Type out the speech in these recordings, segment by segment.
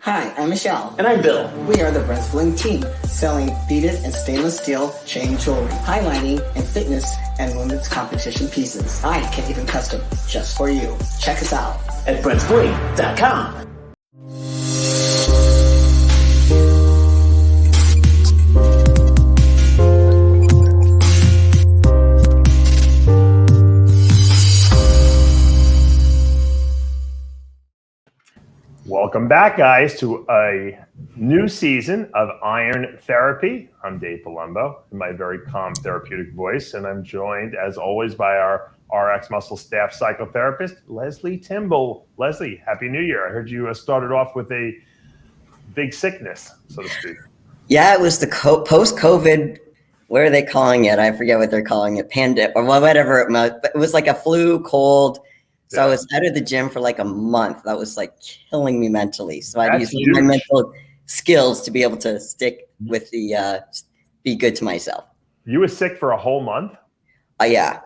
Hi, I'm Michelle. And I'm Bill. We are the Wrestling team, selling beaded and stainless steel chain jewelry, highlighting and fitness and women's competition pieces. I can even custom just for you. Check us out at BrentBling.com. Welcome back, guys, to a new season of Iron Therapy. I'm Dave Palumbo, in my very calm, therapeutic voice, and I'm joined, as always, by our RXMuscle staff psychotherapist, Lesley Timbol. Lesley, Happy New Year. I heard you started off with a big sickness, so to speak. Yeah, it was the post-COVID, what are they calling it? I forget what they're calling it, pandemic, or whatever it was. But it was like a flu, cold. So I was out of the gym for like a month. That was like killing me mentally. So I used my mental skills to be able to stick with the, be good to myself. You were sick for a whole month? Yeah.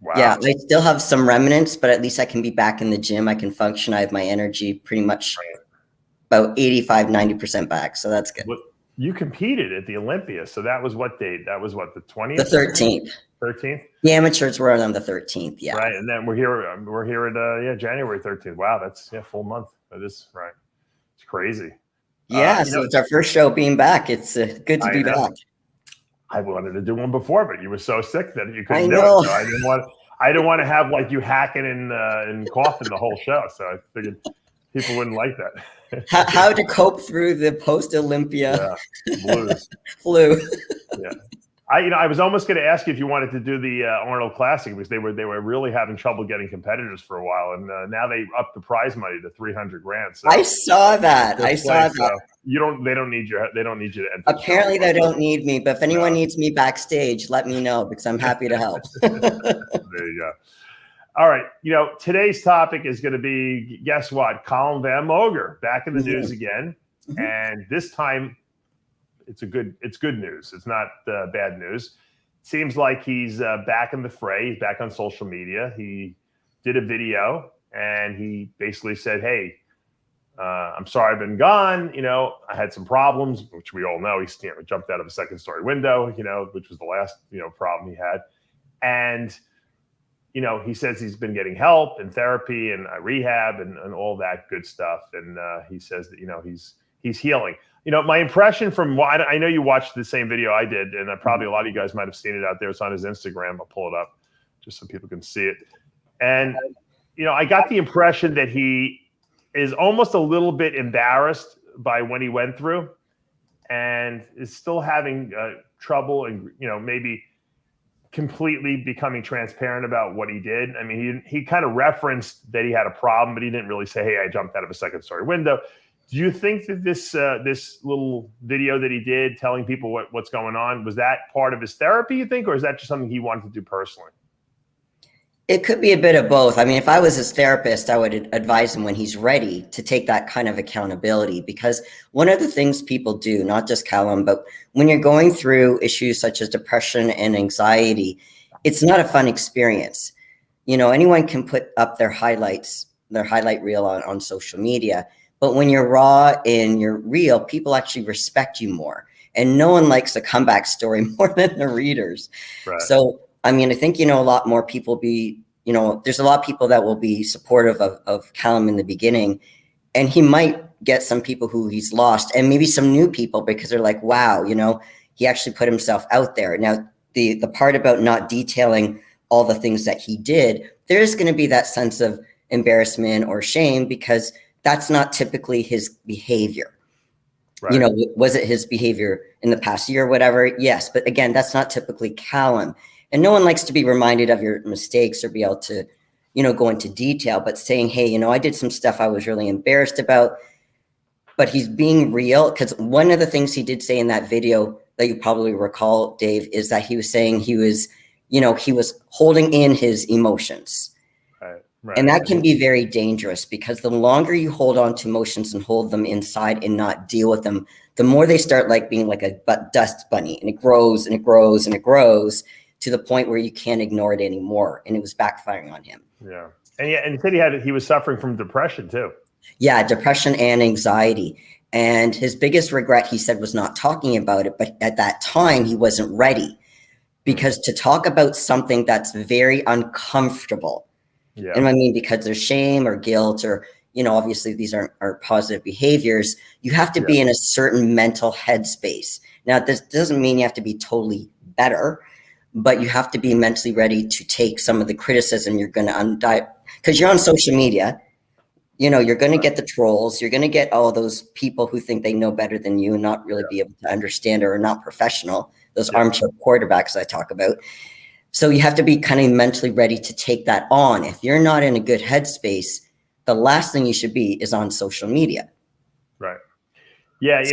Wow. Yeah, I still have some remnants, but at least I can be back in the gym. I can function. I have my energy pretty much about 85, 90% back. So that's good. You competed at the Olympia. So that was what date? That was what, the 20th? The 13th. 13th? The amateurs were on the 13th, yeah. Right, and then we're here at January 13th. Wow, that's full month. That is right. It's crazy. Yeah, so it's our first show being back. It's good to be back. I wanted to do one before, but you were so sick that you couldn't do it. So I didn't want to have like you hacking and coughing the whole show. So I figured people wouldn't like that. How to cope through the post-Olympia flu. Yeah. I was almost going to ask you if you wanted to do the Arnold Classic, because they were really having trouble getting competitors for a while, and now they upped the prize money to $300,000. So I saw that. They don't need you. They don't need you to enter. Apparently, they don't need me. But if anyone needs me backstage, let me know, because I'm happy to help. There you go. All right. Today's topic is going to be, guess what? Calum Van Moger back in the news again, and this time. It's good news. It's not bad news. Seems like he's back in the fray. He's back on social media. He did a video and he basically said, "Hey, I'm sorry I've been gone. I had some problems," which we all know. He jumped out of a second-story window, which was the last problem he had. And he says he's been getting help and therapy and rehab and all that good stuff. And he says that he's healing. My impression from I know you watched the same video I did, and probably a lot of you guys might have seen it out there. It's on his Instagram. I'll pull it up just so people can see it. And, I got the impression that he is almost a little bit embarrassed by when he went through and is still having trouble and, maybe completely becoming transparent about what he did. I mean, he kind of referenced that he had a problem, but he didn't really say, "Hey, I jumped out of a second-story window." Do you think that this little video that he did telling people what's going on, was that part of his therapy, you think, or is that just something he wanted to do personally? It could be a bit of both. I mean, if I was his therapist, I would advise him when he's ready to take that kind of accountability, because one of the things people do, not just Calum, but when you're going through issues such as depression and anxiety, it's not a fun experience. Anyone can put up their highlight reel on social media. But when you're raw and you're real, people actually respect you more. And no one likes a comeback story more than the readers. Right. So, I mean, I think, a lot more people there's a lot of people that will be supportive of Calum in the beginning. And he might get some people who he's lost and maybe some new people because they're like, wow, he actually put himself out there. Now, the part about not detailing all the things that he did, there's going to be that sense of embarrassment or shame because that's not typically his behavior. Right. Was it his behavior in the past year or whatever? Yes. But again, that's not typically Calum. And no one likes to be reminded of your mistakes or be able to, go into detail. But saying, hey, I did some stuff I was really embarrassed about. But he's being real, because one of the things he did say in that video that you probably recall, Dave, is that he was saying he was holding in his emotions. Right. And that can be very dangerous, because the longer you hold on to emotions and hold them inside and not deal with them, the more they start like being like a dust bunny, and it grows and it grows and it grows to the point where you can't ignore it anymore. And it was backfiring on him. Yeah. And he said he was suffering from depression too. Yeah, depression and anxiety. And his biggest regret, he said, was not talking about it. But at that time, he wasn't ready, because to talk about something that's very uncomfortable, and I mean, because there's shame or guilt or, obviously these are positive behaviors, you have to be in a certain mental headspace. Now, this doesn't mean you have to be totally better, but you have to be mentally ready to take some of the criticism you're going to because you're on social media. You're going to get the trolls. You're going to get all those people who think they know better than you and not really be able to understand or are not professional. Those armchair quarterbacks I talk about. So you have to be kind of mentally ready to take that on. If you're not in a good headspace, the last thing you should be is on social media. Right. Yeah.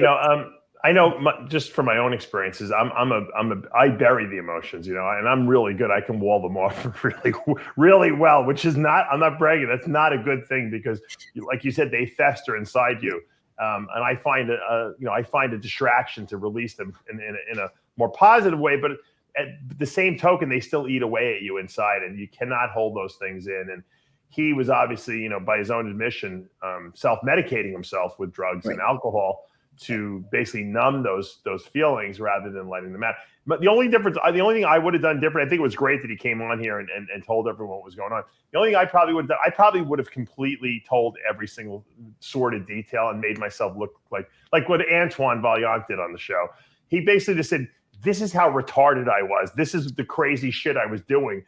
I know just from my own experiences, I bury the emotions, and I'm really good. I can wall them off really, really well, which is I'm not bragging. That's not a good thing, because like you said, they fester inside you. And I find a distraction to release them in a more positive way, but at the same token, they still eat away at you inside, and you cannot hold those things in. And he was obviously, by his own admission, self-medicating himself with drugs and alcohol to basically numb those feelings rather than letting them out. But the only thing I would have done different, I think it was great that he came on here and told everyone what was going on. The only thing I probably would have completely told every single sordid detail and made myself look like what Antoine Vaillant did on the show. He basically just said, this is how retarded I was. This is the crazy shit I was doing.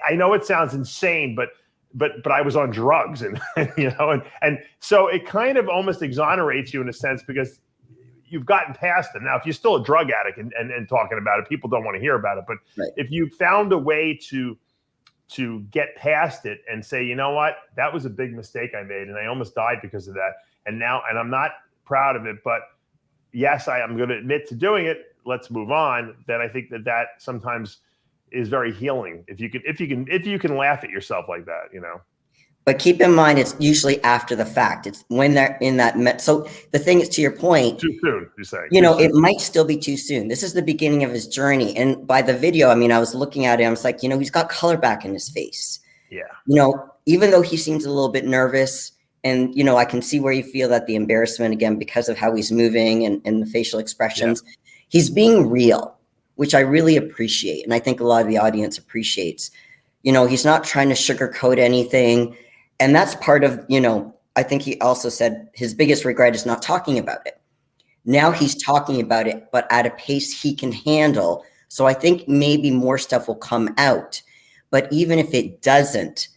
I know it sounds insane, but I was on drugs, and and so it kind of almost exonerates you in a sense, because you've gotten past it. Now, if you're still a drug addict and talking about it, people don't want to hear about it. But if you found a way to get past it and say, you know what, that was a big mistake I made, and I almost died because of that. And I'm not proud of it, but yes, I am going to admit to doing it. Let's move on. Then I think that sometimes is very healing if you can laugh at yourself like that, But keep in mind, it's usually after the fact. It's when they're in that. So the thing is, to your point, too soon, you're saying. It might still be too soon. This is the beginning of his journey. And by the video, I mean, I was looking at him. It's like, he's got color back in his face. Yeah. Even though he seems a little bit nervous, and, I can see where you feel that the embarrassment, again, because of how he's moving and the facial expressions, he's being real, which I really appreciate. And I think a lot of the audience appreciates. He's not trying to sugarcoat anything. And that's part of, I think he also said his biggest regret is not talking about it. Now he's talking about it, but at a pace he can handle. So I think maybe more stuff will come out. But even if it doesn't,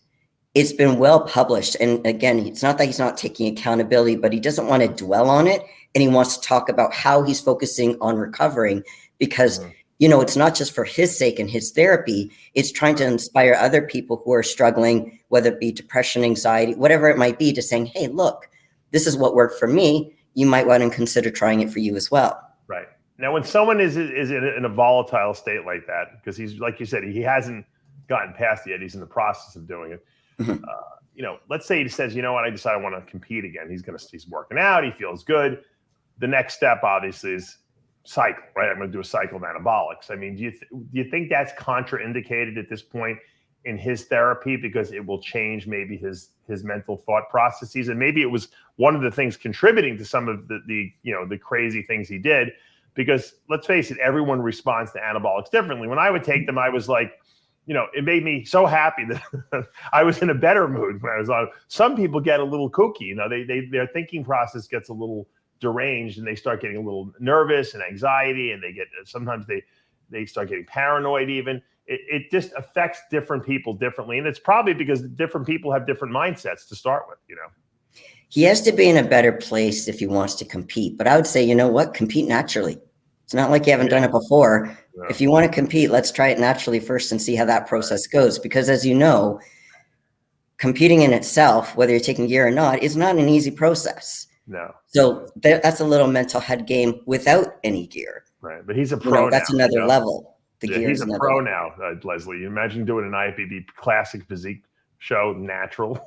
it's been well published. And again, it's not that he's not taking accountability, but he doesn't want to dwell on it. And he wants to talk about how he's focusing on recovering, because it's not just for his sake and his therapy. It's trying to inspire other people who are struggling, whether it be depression, anxiety, whatever it might be, to saying, hey, look, this is what worked for me. You might want to consider trying it for you as well. Right. Now, when someone is in a volatile state like that, because he's, like you said, he hasn't gotten past it yet. He's in the process of doing it. Let's say he says, you know what, I decided I want to compete again. He's working out. He feels good. The next step, obviously, is cycle, right? I'm going to do a cycle of anabolics. I mean, do you think that's contraindicated at this point in his therapy, because it will change maybe his mental thought processes, and maybe it was one of the things contributing to some of the crazy things he did? Because let's face it, everyone responds to anabolics differently. When I would take them, I was like, it made me so happy that I was in a better mood when I was on. Some people get a little kooky, their thinking process gets a little deranged, and they start getting a little nervous and anxiety, and sometimes they start getting paranoid even. It just affects different people differently. And it's probably because different people have different mindsets to start with, He has to be in a better place if he wants to compete. But I would say, compete naturally. It's not like you haven't done it before. No. If you want to compete, let's try it naturally first and see how that process goes. Because as you know, competing in itself, whether you're taking gear or not, is not an easy process. No. So that's a little mental head game without any gear. Right. But he's a pro now. That's another level. He's a pro now, Lesley. You imagine doing an IFBB classic physique show, natural.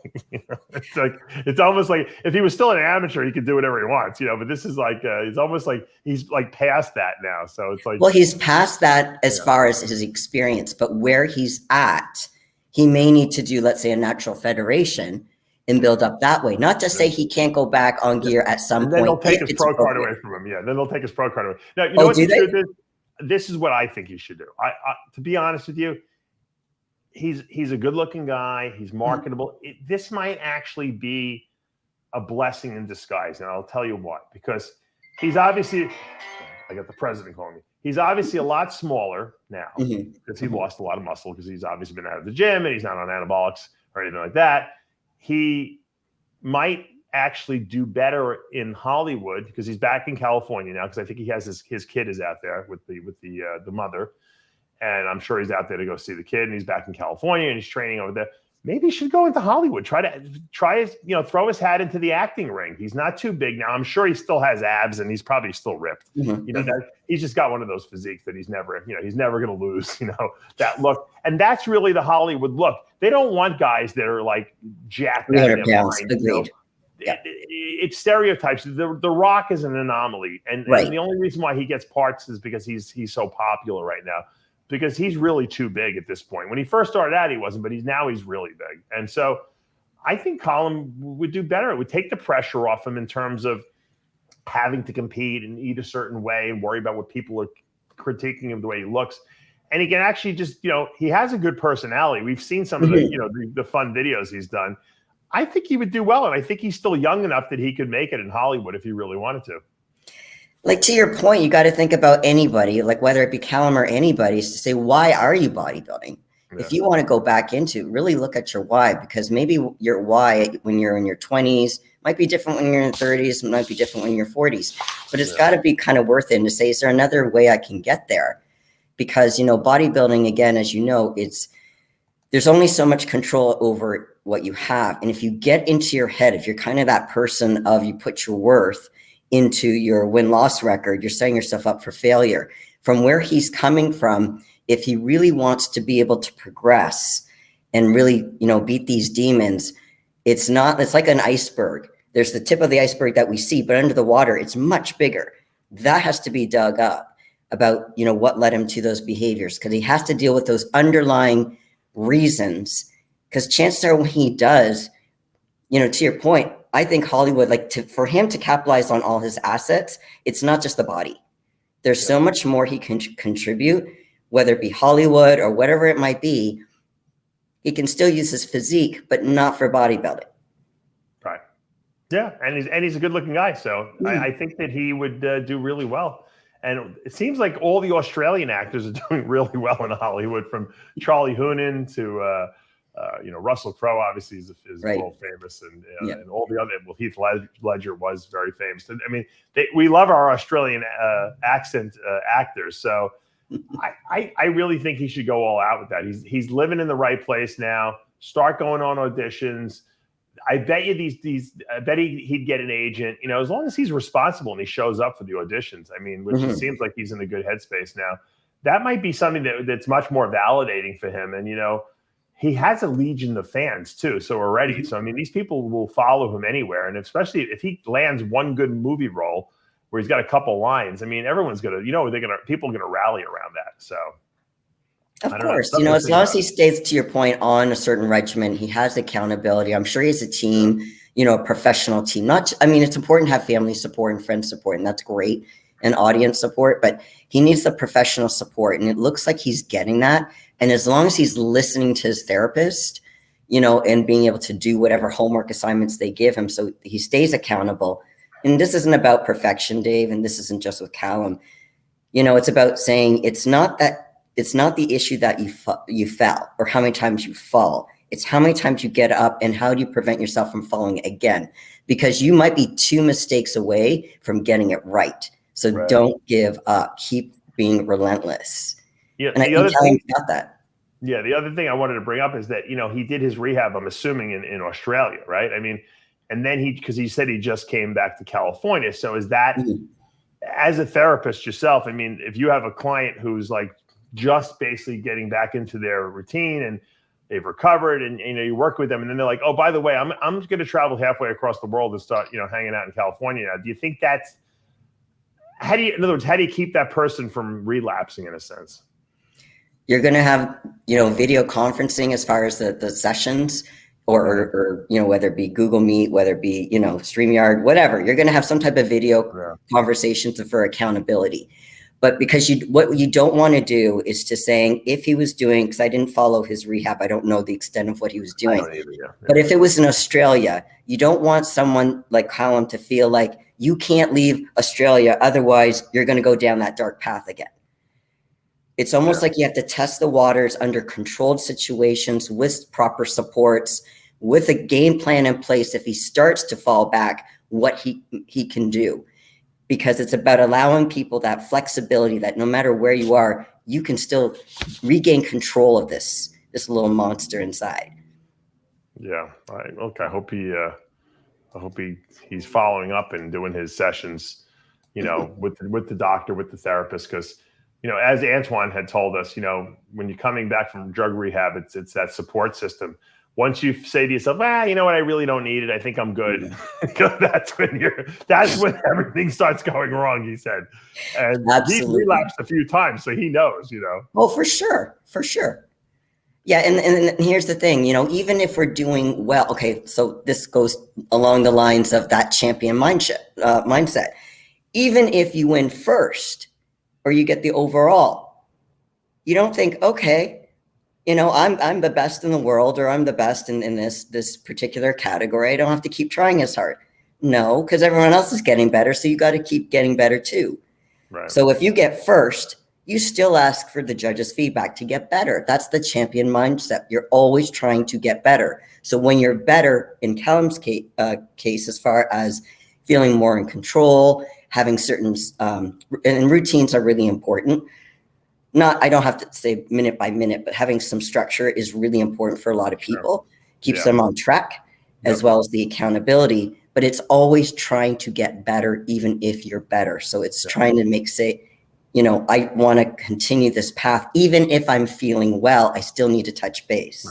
It's almost like if he was still an amateur, he could do whatever he wants, but this is like, it's almost like he's like past that now. So it's like, well, he's past that as far as his experience, but where he's at, he may need to do, let's say, a natural federation and build up that way. Not to say he can't go back on gear at some And then point. they'll take his pro card away from him. Yeah, then they'll take his pro card away. Now, you know what the truth is? This is what I think he should do. To be honest with you, he's a good-looking guy. He's marketable. This might actually be a blessing in disguise, and I'll tell you what. Because he's obviously, I got the president calling me. He's obviously a lot smaller now because he lost a lot of muscle because he's obviously been out of the gym and he's not on anabolics or anything like that. He might actually do better in Hollywood because he's back in California now because I think he has his kid is out there with the mother, and I'm sure he's out there to go see the kid, and he's back in California and he's training over there. Maybe he should go into Hollywood. Try throw his hat into the acting ring. He's not too big now. I'm sure he still has abs and he's probably still ripped. He's just got one of those physiques that he's never going to lose, that look. And that's really the Hollywood look. They don't want guys that are like jacked out of their mind. It's stereotypes. The Rock is an anomaly. And the only reason why he gets parts is because he's so popular right now. Because he's really too big at this point. When he first started out, he wasn't, but he's really big. And so I think Calum would do better. It would take the pressure off him in terms of having to compete and eat a certain way and worry about what people are critiquing him the way he looks. And he can actually just, he has a good personality. We've seen some of the fun videos he's done. I think he would do well. And I think he's still young enough that he could make it in Hollywood if he really wanted to. Like, to your point, you got to think about anybody, like whether it be Calum or anybody, is to say, why are you bodybuilding? Yeah. If you want to go back into, really look at your why, because maybe your why when you're in your 20s might be different when you're in your 30s, might be different when you're in your 40s. But it's got to be kind of worth it to say, is there another way I can get there? Because, bodybuilding, again, as you know, there's only so much control over what you have. And if you get into your head, if you're kind of that person of you put your worth into your win-loss record, you're setting yourself up for failure. From where he's coming from, if he really wants to be able to progress and really, beat these demons, it's like an iceberg. There's the tip of the iceberg that we see, but under the water, it's much bigger. That has to be dug up about, what led him to those behaviors, because he has to deal with those underlying reasons. Because chances are when he does, to your point, I think Hollywood, for him to capitalize on all his assets, it's not just the body. There's so much more he can contribute, whether it be Hollywood or whatever it might be. He can still use his physique, but not for bodybuilding. Right. Yeah, and he's a good-looking guy, so I think that he would do really well. And it seems like all the Australian actors are doing really well in Hollywood, from Charlie Hunnam to Russell Crowe obviously is world famous, and all the other. Well, Heath Ledger was very famous. I mean, we love our Australian accent actors. So I really think he should go all out with that. He's living in the right place now. Start going on auditions. I bet you I bet he'd get an agent. As long as he's responsible and he shows up for the auditions. I mean, which it seems like he's in a good headspace now. That might be something that's much more validating for him. And he has a legion of fans too, so already. So I mean, these people will follow him anywhere, and especially if he lands one good movie role where he's got a couple lines. I mean, everyone's people are gonna rally around that. So, of course, as long as he stays, to your point, on a certain regimen, he has accountability. I'm sure he has a team, a professional team. It's important to have family support and friend support, and that's great, and audience support, but he needs the professional support, and it looks like he's getting that. And as long as he's listening to his therapist, and being able to do whatever homework assignments they give him, so he stays accountable. And this isn't about perfection, Dave, and this isn't just with Calum. It's about saying it's not the issue that you fell or how many times you fall. It's how many times you get up and how do you prevent yourself from falling again? Because you might be 2 mistakes away from getting it right. So Don't give up. Keep being relentless. Yeah, and I think Calum got that. Yeah, the other thing I wanted to bring up is that, he did his rehab, I'm assuming, in Australia, right? I mean, and then because he said he just came back to California. So is that, as a therapist yourself, I mean, if you have a client who's like just basically getting back into their routine and they've recovered and, you work with them and then they're like, oh, by the way, I'm going to travel halfway across the world and start, hanging out in California now. Do you think in other words, how do you keep that person from relapsing in a sense? You're going to have, video conferencing as far as the sessions. or whether it be Google Meet, whether it be, StreamYard, whatever, you're going to have some type of video conversations for accountability. But because what you don't want to do is to saying, if he was doing, because I didn't follow his rehab, I don't know the extent of what he was doing. But if it was in Australia, you don't want someone like Calum to feel like you can't leave Australia, otherwise you're going to go down that dark path again. It's almost like you have to test the waters under controlled situations with proper supports, with a game plan in place. If he starts to fall back, what he can do. Because it's about allowing people that flexibility that no matter where you are, you can still regain control of this little monster inside. Yeah. I hope he's following up and doing his sessions, with the doctor, with the therapist, because, as Antoine had told us, when you're coming back from drug rehab, it's that support system. Once you say to yourself, you know what, I really don't need it, I think I'm good. That's when everything starts going wrong, he said. And he's relapsed a few times, so he knows, Oh, for sure. Yeah, and here's the thing, even if we're doing well, okay, so this goes along the lines of that champion mindset. Even if you win first or you get the overall, you don't think, okay, I'm the best in the world, or I'm the best in this particular category. I don't have to keep trying as hard. No, because everyone else is getting better, so you got to keep getting better too. Right. So if you get first, you still ask for the judge's feedback to get better. That's the champion mindset. You're always trying to get better. So when you're better, in Calum's case, as far as feeling more in control, having certain and routines are really important. I don't have to say minute by minute, but having some structure is really important for a lot of people. Keeps them on track, as well as the accountability. But it's always trying to get better, even if you're better. So it's trying to I want to continue this path. Even if I'm feeling well, I still need to touch base.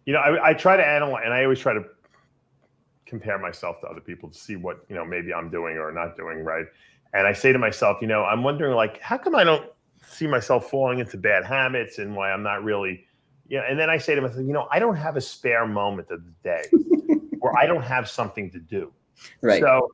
Right. I try to analyze, and I always try to compare myself to other people to see what, maybe I'm doing or not doing right. And I say to myself, I'm wondering, like, how come I don't see myself falling into bad habits, and why I'm not really, and then I say to myself, I don't have a spare moment of the day where I don't have something to do. Right. So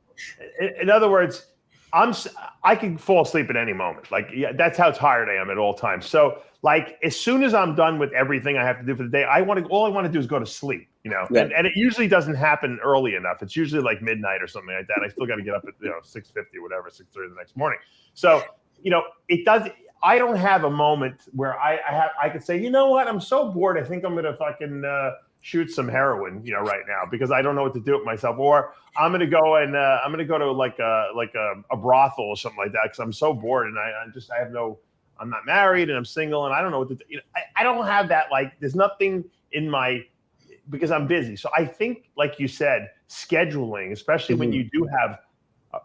in other words, I can fall asleep at any moment. Like, that's how tired I am at all times. So like, as soon as I'm done with everything I have to do for the day, all I want to do is go to sleep, and it usually doesn't happen early enough. It's usually like midnight or something like that. I still got to get up at, 6:50 or whatever, 6:30 the next morning. So, it does. I don't have a moment where I could say, you know what, I'm so bored, I think I'm gonna fucking shoot some heroin, right now, because I don't know what to do with myself, or I'm gonna go to like a brothel or something like that, because I'm so bored, and I'm not married, and I'm single, and I don't know what to do. I don't have that, like, there's nothing in because I'm busy. So I think, like you said, scheduling, especially when you do have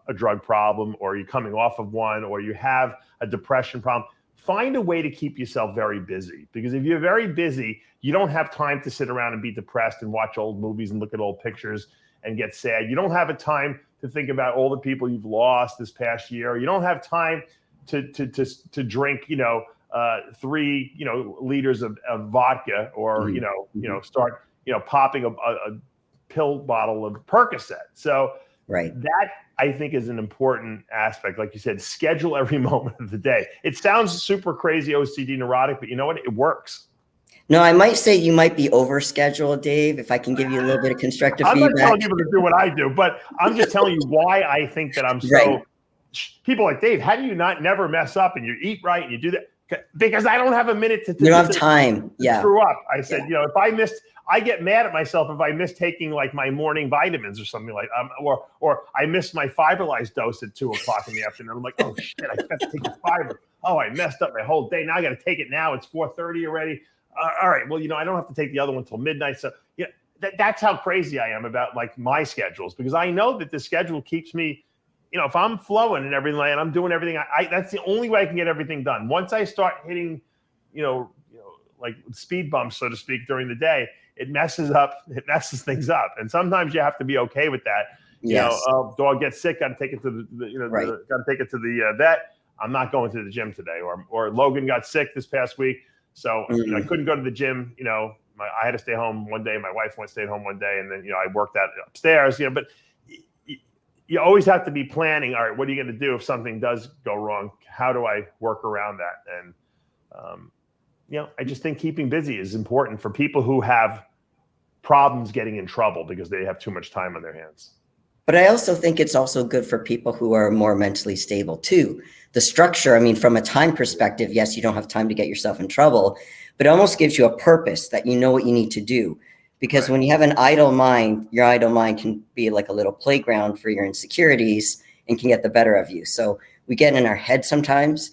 a drug problem, or you're coming off of one, or you have a depression problem, find a way to keep yourself very busy. Because if you're very busy, you don't have time to sit around and be depressed and watch old movies and look at old pictures and get sad. You don't have a time to think about all the people you've lost this past year. You don't have time to drink, 3, liters of vodka, or, start, popping a pill bottle of Percocet. So that, I think, is an important aspect. Like you said, schedule every moment of the day. It sounds super crazy, OCD neurotic, but you know what? It works. No, I might say you might be overscheduled, Dave, if I can give you a little bit of constructive feedback. I'm not telling people to do what I do, but I'm just telling you why I think that I'm so people like, Dave, how do you never mess up, and you eat right and you do that? Because I don't have a minute to you don't have time. Screw up. I said, if I missed, I get mad at myself if I miss taking like my morning vitamins or something like, or I missed my fiberlyzed dose at 2:00 in the afternoon. I'm like, oh shit, I got to take the fiber. Oh, I messed up my whole day. Now I got to take it now. It's 4:30 already. All right. Well, I don't have to take the other one until midnight. So that's how crazy I am about like my schedules, because I know that the schedule keeps me, if I'm flowing and everything, and I'm doing everything, that's the only way I can get everything done. Once I start hitting, like speed bumps, so to speak, during the day, it messes things up. And sometimes you have to be okay with that. Yes. Dog gets sick, got to take it to got to take it to the vet. I'm not going to the gym today. Or Logan got sick this past week, so I couldn't go to the gym. I had to stay home one day. My wife stayed home one day, and then I worked out upstairs. But you always have to be planning. All right, what are you going to do if something does go wrong? How do I work around that? And I just think keeping busy is important for people who have problems getting in trouble because they have too much time on their hands. But I also think it's also good for people who are more mentally stable too. The structure, I mean, from a time perspective, yes, you don't have time to get yourself in trouble, but it almost gives you a purpose that you know what you need to do. Because when you have an idle mind, your idle mind can be like a little playground for your insecurities and can get the better of you. So we get in our head sometimes,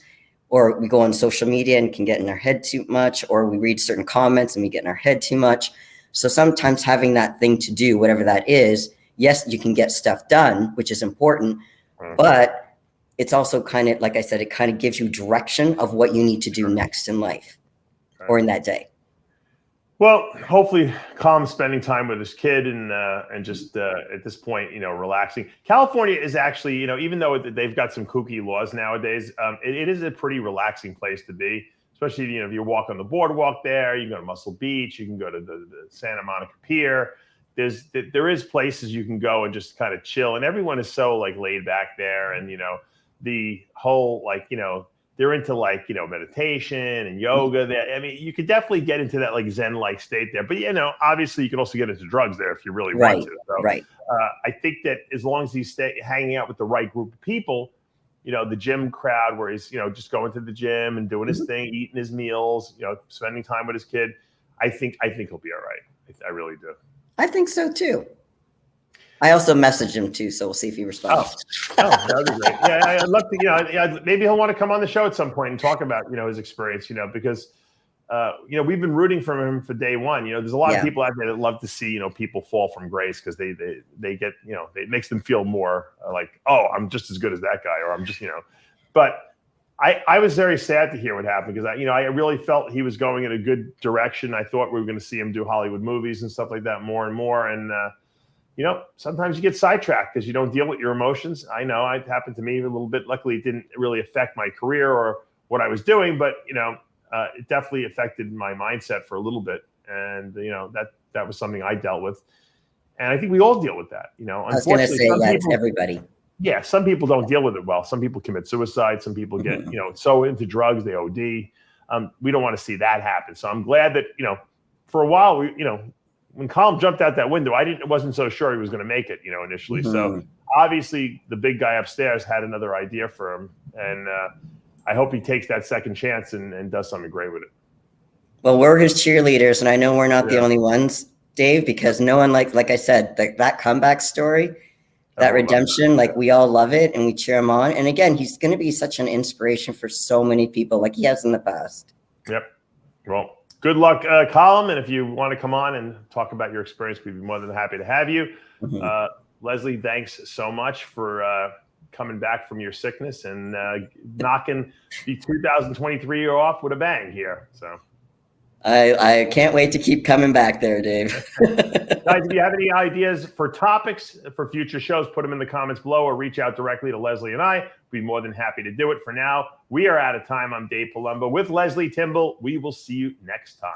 or we go on social media and can get in our head too much, or we read certain comments and we get in our head too much. So sometimes having that thing to do, whatever that is, yes, you can get stuff done, which is important, but it's also kind of, like I said, it kind of gives you direction of what you need to do next in life or in that day. Well, hopefully Calum's spending time with his kid and just at this point, relaxing. California is actually, even though they've got some kooky laws nowadays, it is a pretty relaxing place to be. Especially, if you walk on the boardwalk there, you can go to Muscle Beach, you can go to the Santa Monica Pier. There is places you can go and just kind of chill, and everyone is so like laid back there, and the whole they're into meditation and yoga. I mean, you could definitely get into that like Zen-like state there, but obviously you can also get into drugs there if you really want to. So, I think that as long as he's hanging out with the right group of people. The gym crowd where he's, just going to the gym and doing his thing, eating his meals, spending time with his kid. I think he'll be all right. I really do. I think so too. I also messaged him too, so we'll see if he responds. That'd be great. Yeah, I'd love to, maybe he'll want to come on the show at some point and talk about, his experience, because, we've been rooting for him for day one. There's a lot of people out there that love to see, people fall from grace because they get, it makes them feel more like, oh, I'm just as good as that guy, or I'm just, but I was very sad to hear what happened because I really felt he was going in a good direction. I thought we were going to see him do Hollywood movies and stuff like that more and more. And, sometimes you get sidetracked because you don't deal with your emotions. I know it happened to me a little bit. Luckily, it didn't really affect my career or what I was doing, but, it definitely affected my mindset for a little bit. And, that was something I dealt with. And I think we all deal with that, I was going to say it's everybody. Yeah. Some people don't deal with it well. Some people commit suicide. Some people get, so into drugs, they OD. We don't want to see that happen. So I'm glad that, for a while, when Calum jumped out that window, wasn't so sure he was going to make it, initially. So obviously the big guy upstairs had another idea for him. And, I hope he takes that second chance and does something great with it. Well, we're his cheerleaders, and I know we're not the only ones, Dave, because no one like I said, that comeback story, that redemption, we all love it and we cheer him on. And again, he's going to be such an inspiration for so many people like he has in the past. Yep. Well, good luck, Calum. And if you want to come on and talk about your experience, we'd be more than happy to have you. Lesley, thanks so much for coming back from your sickness and knocking the 2023 year off with a bang here. So I can't wait to keep coming back there, Dave. Guys, if you have any ideas for topics for future shows, put them in the comments below or reach out directly to Lesley and I. We'd be more than happy to do it. For now, we are out of time. I'm Dave Palumbo with Lesley Timbol. We will see you next time.